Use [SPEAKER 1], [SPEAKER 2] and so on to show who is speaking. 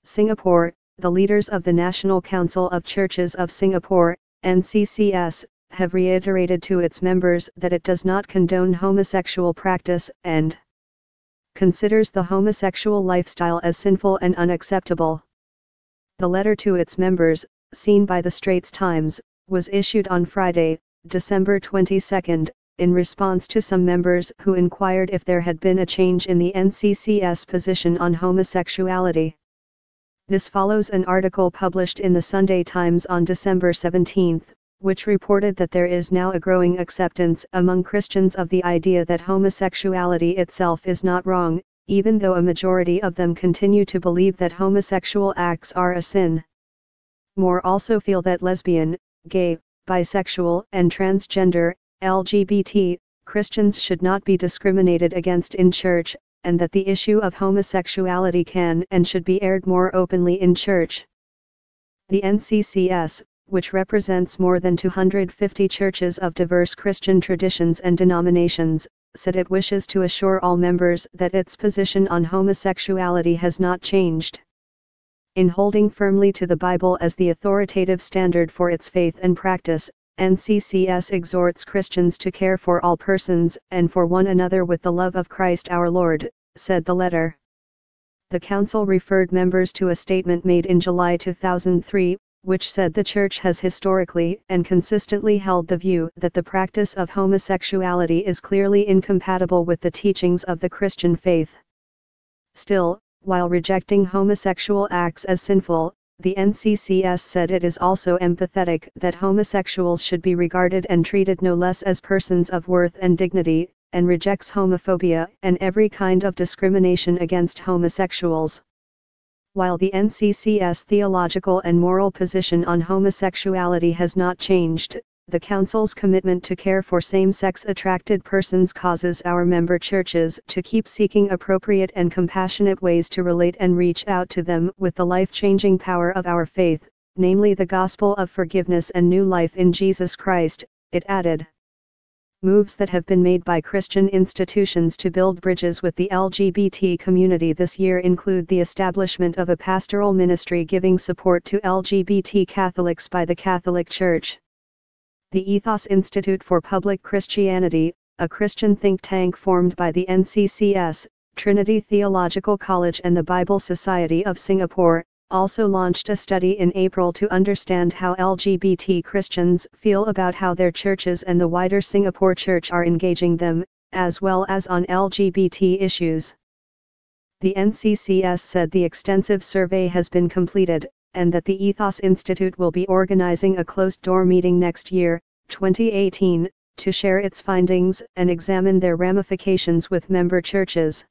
[SPEAKER 1] Singapore, the leaders of the National Council of Churches of Singapore, NCCS, have reiterated to its members that it does not condone homosexual practice and considers the homosexual lifestyle as sinful and unacceptable. The letter to its members, seen by the Straits Times, was issued on Friday, December 22, in response to some members who inquired if there had been a change in the NCCS position on homosexuality. This follows an article published in the Sunday Times on December 17, which reported that there is now a growing acceptance among Christians of the idea that homosexuality itself is not wrong, even though a majority of them continue to believe that homosexual acts are a sin. More also feel that lesbian, gay, bisexual, and transgender, LGBT, Christians should not be discriminated against in church, and that the issue of homosexuality can and should be aired more openly in church. The NCCS, which represents more than 250 churches of diverse Christian traditions and denominations, said it wishes to assure all members that its position on homosexuality has not changed. In holding firmly to the Bible as the authoritative standard for its faith and practice, NCCS exhorts Christians to care for all persons and for one another with the love of Christ our Lord, said the letter. The Council referred members to a statement made in July 2003, which said the Church has historically and consistently held the view that the practice of homosexuality is clearly incompatible with the teachings of the Christian faith. Still, while rejecting homosexual acts as sinful, the NCCS said it is also empathetic that homosexuals should be regarded and treated no less as persons of worth and dignity, and rejects homophobia and every kind of discrimination against homosexuals. While the NCCS theological and moral position on homosexuality has not changed, the Council's commitment to care for same-sex attracted persons causes our member churches to keep seeking appropriate and compassionate ways to relate and reach out to them with the life-changing power of our faith, namely the gospel of forgiveness and new life in Jesus Christ, it added. Moves that have been made by Christian institutions to build bridges with the LGBT community this year include the establishment of a pastoral ministry giving support to LGBT Catholics by the Catholic Church. The Ethos Institute for Public Christianity, a Christian think tank formed by the NCCS, Trinity Theological College and the Bible Society of Singapore, also launched a study in April to understand how LGBT Christians feel about how their churches and the wider Singapore Church are engaging them, as well as on LGBT issues. The NCCS said the extensive survey has been completed, and that the Ethos Institute will be organizing a closed-door meeting next year, 2018, to share its findings and examine their ramifications with member churches.